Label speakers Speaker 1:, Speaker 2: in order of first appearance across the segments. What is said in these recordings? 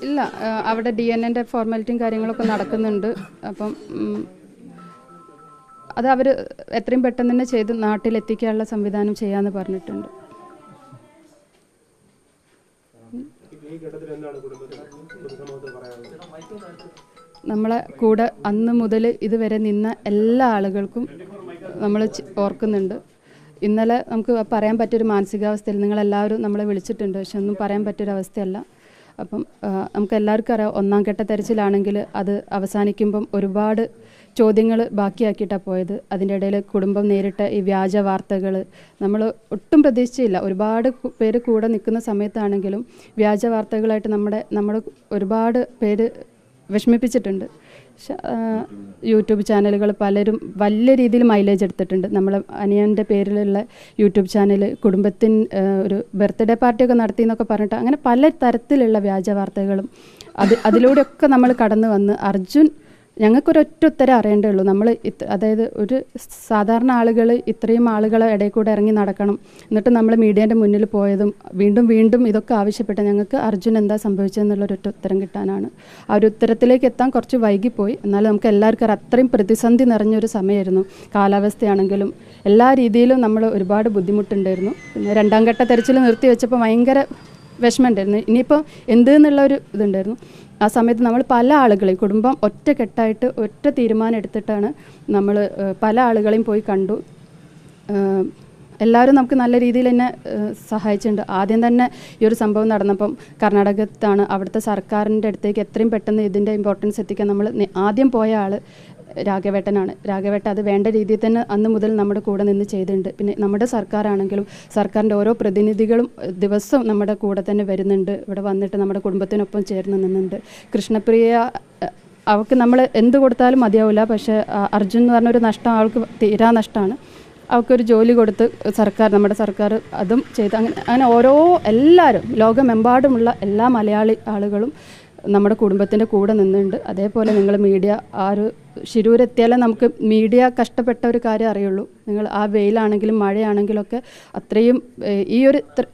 Speaker 1: ഇല്ല, അവിടെ DNA ഫോർമാലിറ്റിയും കാര്യങ്ങളൊക്കെ നടക്കുന്നുണ്ട്. അപ്പം അത് അവർ എത്രയും പെട്ടെന്ന് തന്നെ ചെയ്ത് നാട്ടിലെത്തിക്കാനുള്ള സംവിധാനം ചെയ്യാമെന്ന് പറഞ്ഞിട്ടുണ്ട്. നമ്മളെ കൂടെ അന്ന് മുതൽ ഇതുവരെ നിന്ന എല്ലാ ആളുകൾക്കും നമ്മൾ ഓർക്കുന്നുണ്ട്. ഇന്നലെ നമുക്ക് പറയാൻ പറ്റിയൊരു മാനസികാവസ്ഥയിൽ നിങ്ങളെല്ലാവരും നമ്മളെ വിളിച്ചിട്ടുണ്ട്, പക്ഷെ ഒന്നും പറയാൻ പറ്റിയൊരവസ്ഥയല്ല. അപ്പം നമുക്ക് എല്ലാവർക്കും അറിയാം, ഒന്നാം ഘട്ട തെരച്ചിലാണെങ്കിൽ അത് അവസാനിക്കുമ്പം ഒരുപാട് ചോദ്യങ്ങൾ ബാക്കിയാക്കിയിട്ടാണ് പോയത്. അതിൻ്റെ ഇടയിൽ കുടുംബം നേരിട്ട ഈ വ്യാജ വാർത്തകൾ നമ്മൾ ഒട്ടും പ്രതീക്ഷിച്ചില്ല. ഒരുപാട് പേര് കൂടെ നിൽക്കുന്ന സമയത്താണെങ്കിലും വ്യാജ വാർത്തകളായിട്ട് നമ്മുടെ ഒരുപാട് പേര് വിഷമിപ്പിച്ചിട്ടുണ്ട്. യൂട്യൂബ് ചാനലുകൾ പലരും വലിയ രീതിയിൽ മൈലേജ് എടുത്തിട്ടുണ്ട്. നമ്മളെ അനിയൻ്റെ പേരിലുള്ള യൂട്യൂബ് ചാനൽ കുടുംബത്തിന് ഒരു ബർത്ത്ഡേ പാർട്ടിയൊക്കെ നടത്തി എന്നൊക്കെ പറഞ്ഞിട്ട് അങ്ങനെ പല തരത്തിലുള്ള വ്യാജ വാർത്തകളും അതിലൂടെയൊക്കെ നമ്മൾ കടന്നു വന്ന് അർജുൻ ഞങ്ങൾക്കൊരൊറ്റ ഉത്തരം അറിയേണ്ടേ ഉള്ളൂ. നമ്മൾ അതായത് ഒരു സാധാരണ ആളുകൾ ഇത്രയും ആളുകളെ ഇടയിൽ കൂടെ ഇറങ്ങി നടക്കണം, എന്നിട്ട് നമ്മൾ മീഡിയേൻ്റെ മുന്നിൽ പോയതും വീണ്ടും വീണ്ടും ഇതൊക്കെ ആവശ്യപ്പെട്ട് ഞങ്ങൾക്ക് അർജുൻ എന്താ സംഭവിച്ചതെന്നുള്ളൊരൊറ്റ ഉത്തരം കിട്ടാനാണ്. ആ ഒരു ഉത്തരത്തിലേക്ക് എത്താൻ കുറച്ച് വൈകിപ്പോയി. എന്നാലും നമുക്ക് എല്ലാവർക്കും അത്രയും പ്രതിസന്ധി നിറഞ്ഞൊരു സമയമായിരുന്നു. കാലാവസ്ഥയാണെങ്കിലും എല്ലാ രീതിയിലും നമ്മൾ ഒരുപാട് ബുദ്ധിമുട്ടുണ്ടായിരുന്നു. പിന്നെ രണ്ടാം ഘട്ട തെരച്ചിൽ നിർത്തി വെച്ചപ്പോൾ ഭയങ്കര വിഷമമുണ്ടായിരുന്നു. ഇനിയിപ്പോൾ എന്തെന്നുള്ളൊരു ഇതുണ്ടായിരുന്നു. ആ സമയത്ത് നമ്മൾ പല ആളുകളെയും കുടുംബം ഒറ്റക്കെട്ടായിട്ട് ഒറ്റ തീരുമാനം എടുത്തിട്ടാണ് നമ്മൾ പല ആളുകളെയും പോയി കണ്ടു. എല്ലാവരും നമുക്ക് നല്ല രീതിയിൽ തന്നെ സഹായിച്ചിട്ടുണ്ട്. ആദ്യം തന്നെ ഈ ഒരു സംഭവം നടന്നപ്പം കർണാടകത്താണ്, അവിടുത്തെ സർക്കാരിൻ്റെ അടുത്തേക്ക് എത്രയും പെട്ടെന്ന് ഇതിൻ്റെ ഇമ്പോർട്ടൻസ് എത്തിക്കാൻ നമ്മൾ ആദ്യം പോയ ആൾ രാഘവേട്ടനാണ്. രാഘവേട്ട അത് വേണ്ട രീതിയിൽ തന്നെ അന്ന് മുതൽ നമ്മുടെ കൂടെ നിന്ന് ചെയ്തിട്ടുണ്ട്. പിന്നെ നമ്മുടെ സർക്കാരാണെങ്കിലും സർക്കാരിൻ്റെ ഓരോ പ്രതിനിധികളും ദിവസവും നമ്മുടെ കൂടെ തന്നെ വരുന്നുണ്ട്. ഇവിടെ വന്നിട്ട് നമ്മുടെ കുടുംബത്തിനൊപ്പം ചേർന്ന് നിന്നുണ്ട്. കൃഷ്ണപ്രിയ അവൾക്ക് നമ്മൾ എന്ത് കൊടുത്താലും മതിയാവില്ല, പക്ഷേ അർജുൻ എന്ന് പറഞ്ഞൊരു നഷ്ടം അവൾക്ക് തീരാ നഷ്ടമാണ്. അവൾക്കൊരു ജോലി കൊടുത്ത് നമ്മുടെ സർക്കാർ അതും ചെയ്ത് അങ്ങനെ എല്ലാവരും ലോകമെമ്പാടുമുള്ള എല്ലാ മലയാളി ആളുകളും നമ്മുടെ കുടുംബത്തിൻ്റെ കൂടെ നിന്നുണ്ട്. അതേപോലെ നിങ്ങൾ മീഡിയ ആ ഒരു ശിരൂരെത്തിയാലേ നമുക്ക് മീഡിയ കഷ്ടപ്പെട്ട ഒരു കാര്യം അറിയുള്ളൂ. നിങ്ങൾ ആ വെയിലാണെങ്കിലും മഴയാണെങ്കിലും ഒക്കെ അത്രയും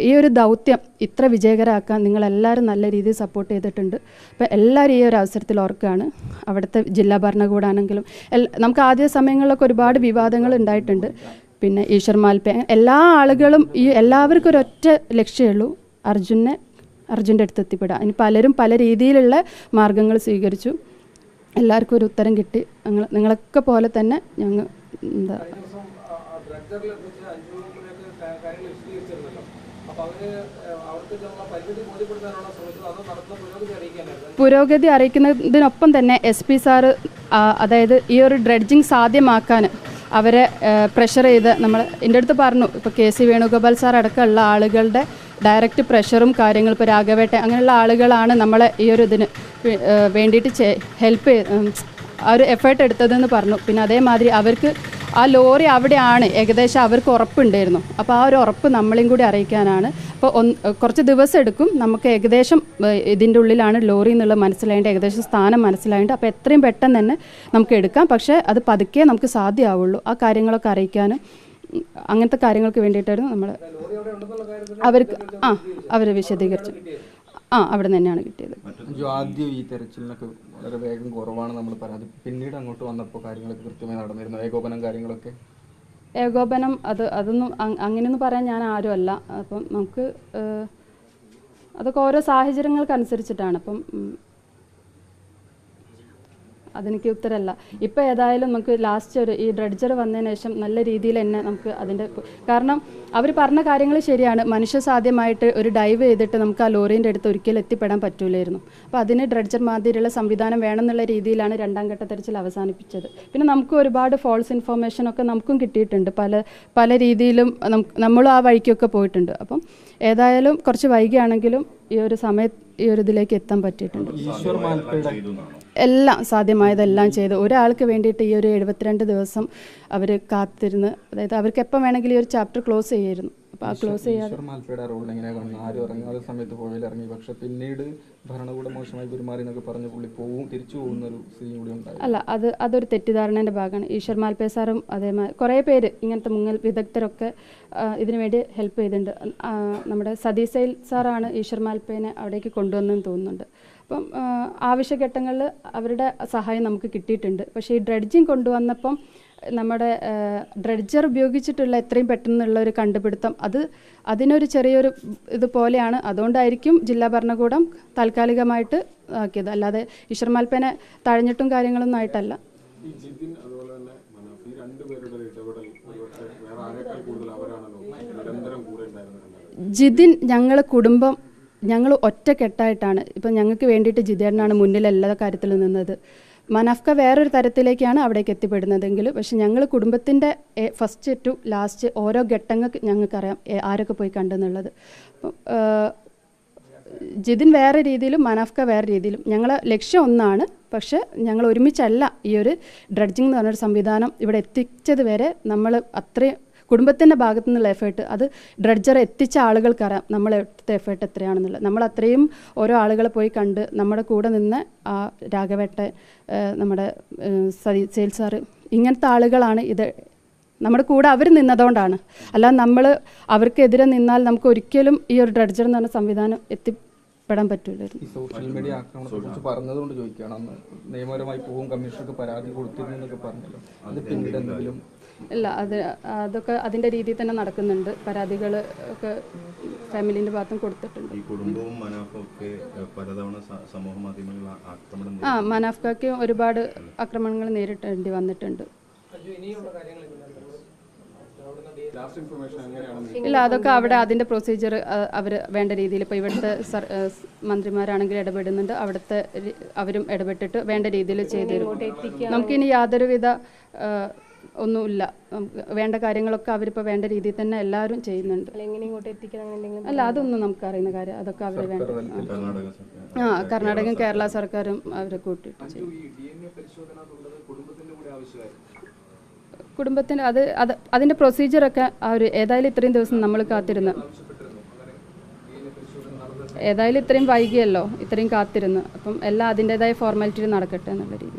Speaker 1: ഈ ഒരു ദൗത്യം ഇത്ര വിജയകരമാക്കാൻ നിങ്ങളെല്ലാവരും നല്ല രീതിയിൽ സപ്പോർട്ട് ചെയ്തിട്ടുണ്ട്. അപ്പോൾ എല്ലാവരും ഈ ഒരു അവസരത്തിൽ ഓർക്കുകയാണ്. അവിടുത്തെ ജില്ലാ ഭരണകൂടാണെങ്കിലും നമുക്ക് ആദ്യ സമയങ്ങളിലൊക്കെ ഒരുപാട് വിവാദങ്ങൾ ഉണ്ടായിട്ടുണ്ട്. പിന്നെ ഈശ്വർ മാൽപ്പെ എല്ലാ ആളുകളും എല്ലാവർക്കും ഒരൊറ്റ ലക്ഷ്യമേ ഉള്ളൂ, അർജുൻ്റെ അടുത്ത് എത്തിപ്പെടുക. ഇനി പലരും പല രീതിയിലുള്ള മാർഗങ്ങൾ സ്വീകരിച്ചു. എല്ലാവർക്കും ഒരു ഉത്തരം കിട്ടി. നിങ്ങളൊക്കെ പോലെ തന്നെ ഞങ്ങൾ എന്താ പുരോഗതി അറിയിക്കുന്നതിനൊപ്പം തന്നെ SP സാറ് അതായത് ഈ ഒരു ഡ്രഡ്ജിങ് സാധ്യമാക്കാൻ അവരെ പ്രഷർ ചെയ്ത് എൻ്റെ അടുത്ത് പറഞ്ഞു. ഇപ്പോൾ KC വേണുഗോപാൽ സാർ അടക്കമുള്ള ആളുകളുടെ ഡയറക്റ്റ് പ്രഷറും കാര്യങ്ങളും ഇപ്പോൾ രാഘവേട്ട അങ്ങനെയുള്ള ആളുകളാണ് നമ്മളെ ഈ ഒരു ഇതിന് വേണ്ടിയിട്ട് ഹെൽപ്പ് ആ ഒരു എഫേർട്ട് എടുത്തതെന്ന് പറഞ്ഞു. പിന്നെ അതേമാതിരി അവർക്ക് ആ ലോറി അവിടെയാണ് ഏകദേശം അവർക്ക് ഉറപ്പുണ്ടായിരുന്നു. അപ്പോൾ ആ ഒരു ഉറപ്പ് നമ്മളെയും കൂടി അറിയിക്കാനാണ്. അപ്പോൾ കുറച്ച് ദിവസം എടുക്കും, നമുക്ക് ഏകദേശം ഇതിൻ്റെ ഉള്ളിലാണ് ലോറി എന്നുള്ളത് മനസ്സിലായിട്ട് ഏകദേശം സ്ഥാനം മനസ്സിലായിട്ട് അപ്പോൾ എത്രയും പെട്ടെന്ന് തന്നെ നമുക്ക് എടുക്കാം. പക്ഷേ അത് പതുക്കെ നമുക്ക് സാധ്യമാവുള്ളൂ. ആ കാര്യങ്ങളൊക്കെ അറിയിക്കാനും അങ്ങനത്തെ കാര്യങ്ങൾക്ക് വേണ്ടിയിട്ടായിരുന്നു നമ്മൾ അവർ വിശദീകരിച്ചു. അവിടെ തന്നെയാണ് കിട്ടിയത്.
Speaker 2: ആദ്യം ഈ തെരച്ചിലിനൊക്കെ വളരെ വേഗം കുറവാണ് നമ്മൾ പരാതി. പിന്നീട് അങ്ങോട്ട് വന്നപ്പോൾ കാര്യങ്ങളൊക്കെ കൃത്യമായി നടന്നിരുന്നു, കാര്യങ്ങളൊക്കെ
Speaker 1: ഏകോപനം അതൊന്നും അങ്ങനെയൊന്നും പറയാൻ ഞാൻ ആരുമല്ല. അപ്പം നമുക്ക് അതൊക്കെ ഓരോ സാഹചര്യങ്ങൾക്കനുസരിച്ചിട്ടാണ്. അപ്പം അതെനിക്ക് ഉത്തരമല്ല. ഇപ്പോൾ ഏതായാലും നമുക്ക് ലാസ്റ്റ് ഈ ഡ്രഡ്ജർ വന്നതിന് ശേഷം നല്ല രീതിയിൽ തന്നെ നമുക്ക് അതിൻ്റെ കാരണം അവർ പറഞ്ഞ കാര്യങ്ങൾ ശരിയാണ്. മനുഷ്യസാധ്യമായിട്ട് ഒരു ഡൈവ് ചെയ്തിട്ട് നമുക്ക് ആ ലോറീൻ്റെ അടുത്ത് ഒരിക്കലും എത്തിപ്പെടാൻ പറ്റൂലായിരുന്നു. അപ്പോൾ അതിന് ഡ്രഡ്ജർ മാതിരിയുള്ള സംവിധാനം വേണമെന്നുള്ള രീതിയിലാണ് രണ്ടാം ഘട്ട തെരച്ചിൽ അവസാനിപ്പിച്ചത്. പിന്നെ നമുക്ക് ഒരുപാട് ഫോൾസ് ഇൻഫോർമേഷനൊക്കെ നമുക്കും കിട്ടിയിട്ടുണ്ട്. പല രീതിയിലും നമ്മളും ആ വഴിക്കൊക്കെ പോയിട്ടുണ്ട്. അപ്പം ഏതായാലും കുറച്ച് വൈകിയാണെങ്കിലും ഈ ഒരു സമയത്ത് ഈ ഒരു ഇതിലേക്ക് എത്താൻ പറ്റിയിട്ടുണ്ട്. എല്ലാം സാധ്യമായതെല്ലാം ചെയ്ത് ഒരാൾക്ക് വേണ്ടിയിട്ട് ഈ ഒരു 72 ദിവസം അവർ കാത്തിരുന്ന്, അതായത് അവർക്ക് എപ്പം വേണമെങ്കിലും ഈ ഒരു ചാപ്റ്റർ ക്ലോസ് ചെയ്യായിരുന്നു. അപ്പോൾ ആ ക്ലോസ് ചെയ്യാതെ
Speaker 2: പിന്നീട് ഭരണകൂടം മോശമായി പെരുമാറി എന്നൊക്കെ പറഞ്ഞ് പുള്ളി തിരിച്ചു പോകുന്നൊരു സ്ഥിതി കൂടി ഉണ്ടായി.
Speaker 1: അല്ല, അതൊരു തെറ്റിദ്ധാരണേൻ്റെ ഭാഗമാണ്. ഈശ്വർ മാൽപ്പെ സാറും അതേമാതിരി കുറേ പേര് ഇങ്ങനത്തെ മുങ്ങൽ വിദഗ്ധരൊക്കെ ഇതിനു വേണ്ടി ഹെൽപ്പ് ചെയ്തിട്ടുണ്ട്. നമ്മുടെ സതീസൈൽ സാറാണ് ഈശ്വർ മാൽപ്പേനെ അവിടേക്ക് കൊണ്ടുവന്നെന്ന് തോന്നുന്നുണ്ട്. അപ്പം ആവശ്യഘട്ടങ്ങളിൽ അവരുടെ സഹായം നമുക്ക് കിട്ടിയിട്ടുണ്ട്. പക്ഷേ ഈ ഡ്രഡ്ജിങ് കൊണ്ടുവന്നപ്പം നമ്മുടെ ഡ്രഡ്ജർ ഉപയോഗിച്ചിട്ടുള്ള എത്രയും പെട്ടെന്നുള്ള ഒരു കണ്ടുപിടുത്തം അതിനൊരു ചെറിയൊരു ഇതുപോലെയാണ്. അതുകൊണ്ടായിരിക്കും ജില്ലാ ഭരണകൂടം താൽക്കാലികമായിട്ട് ആക്കിയത്, അല്ലാതെ ഇഷർമാൽപ്പനെ തഴഞ്ഞിട്ടും കാര്യങ്ങളൊന്നും ആയിട്ടല്ല. ജിതിൻ ഞങ്ങൾ ഒറ്റക്കെട്ടായിട്ടാണ് ഇപ്പം ഞങ്ങൾക്ക് വേണ്ടിയിട്ട് ജിതേട്ടനാണ് മുന്നിൽ എല്ലാ കാര്യത്തിലും നിന്നത്. മനാഫ്ക വേറൊരു തരത്തിലേക്കാണ് അവിടേക്ക് എത്തിപ്പെടുന്നതെങ്കിൽ പക്ഷെ ഞങ്ങൾ കുടുംബത്തിൻ്റെ ഫസ്റ്റ് ടു ലാസ്റ്റ് ഓരോ ഘട്ടങ്ങൾക്ക് ഞങ്ങൾക്കറിയാം ആരൊക്കെ പോയി കണ്ടെന്നുള്ളത്. അപ്പം ജിതിൻ വേറെ രീതിയിലും മനാഫ്ക വേറെ രീതിയിലും ഞങ്ങളെ ലക്ഷ്യം ഒന്നാണ്. പക്ഷെ ഞങ്ങൾ ഒരുമിച്ചല്ല ഈ ഒരു ഡ്രഡ്ജിങ് എന്ന് പറഞ്ഞൊരു സംവിധാനം ഇവിടെ എത്തിച്ചത് വരെ നമ്മൾ അത്രയും കുടുംബത്തിൻ്റെ ഭാഗത്തു നിന്നുള്ള എഫേർട്ട്, അത് ഡ്രഡ്ജർ എത്തിച്ച ആളുകൾക്കറിയാം നമ്മൾ എടുത്ത എഫേർട്ട് എത്രയാണെന്നുള്ളത്. നമ്മൾ അത്രയും ഓരോ ആളുകളെ പോയി കണ്ട് നമ്മുടെ കൂടെ നിന്ന് ആ രാഘവേട്ടൻ, നമ്മുടെ സേൽ സാറ്, ഇങ്ങനത്തെ ആളുകളാണ് ഇത് നമ്മുടെ കൂടെ അവർ നിന്നതുകൊണ്ടാണ്. അല്ലാതെ നമ്മൾ അവർക്കെതിരെ നിന്നാൽ നമുക്ക് ഒരിക്കലും ഈ ഒരു ഡ്രഡ്ജർ എന്ന് പറഞ്ഞ സംവിധാനം എത്തിപ്പെടാൻ പറ്റില്ലായിരുന്നു.
Speaker 2: ഈ സോഷ്യൽ മീഡിയ ആക്രമണത്തെ കുറിച്ച് പറഞ്ഞതുകൊണ്ട് ചോദിക്കുകയാണ്. അന്ന് നിയമപരമായി പോകും കമ്മീഷണർക്ക് പരാതി കൊടുത്തിരുന്നൊക്കെ പറഞ്ഞല്ലോ, അത് പിന്നീട് എന്തെങ്കിലും?
Speaker 1: ഇല്ല, അതൊക്കെ അതിൻ്റെ രീതിയിൽ തന്നെ നടക്കുന്നുണ്ട്. പരാതികൾ ഒക്കെ ഫാമിലിൻ്റെ ഭാഗത്തും കൊടുത്തിട്ടുണ്ട്. മനാഫ്കയ്ക്ക് ഒരുപാട് ആക്രമണങ്ങൾ നേരിടേണ്ടി വന്നിട്ടുണ്ട്. ഇല്ല, അതൊക്കെ അവിടെ അതിൻ്റെ പ്രൊസീജിയർ അവർ വേണ്ട രീതിയിൽ ഇപ്പോൾ ഇവിടുത്തെ മന്ത്രിമാരാണെങ്കിൽ ഇടപെടുന്നുണ്ട്, അവിടുത്തെ അവരും ഇടപെട്ടിട്ട് വേണ്ട രീതിയിൽ ചെയ്തു തരും. നമുക്കിനി യാതൊരുവിധ ഒന്നുമില്ല, വേണ്ട കാര്യങ്ങളൊക്കെ അവരിപ്പോൾ വേണ്ട രീതിയിൽ തന്നെ എല്ലാവരും ചെയ്യുന്നുണ്ട്. അല്ല, അതൊന്നും നമുക്കറിയുന്ന കാര്യം, അതൊക്കെ അവർ വേണ്ട. കർണാടകയും കേരള സർക്കാരും അവരെ കൂട്ടിയിട്ട് ചെയ്യും. കുടുംബത്തിന് അതിൻ്റെ പ്രൊസീജിയറൊക്കെ അവർ ഏതായാലും ഇത്രയും ദിവസം നമ്മൾ കാത്തിരുന്ന്, ഏതായാലും ഇത്രയും വൈകിയല്ലോ, ഇത്രയും കാത്തിരുന്ന്, അപ്പം എല്ലാം അതിൻ്റെതായ ഫോർമാലിറ്റി നടക്കട്ടെ എന്നുള്ള രീതി.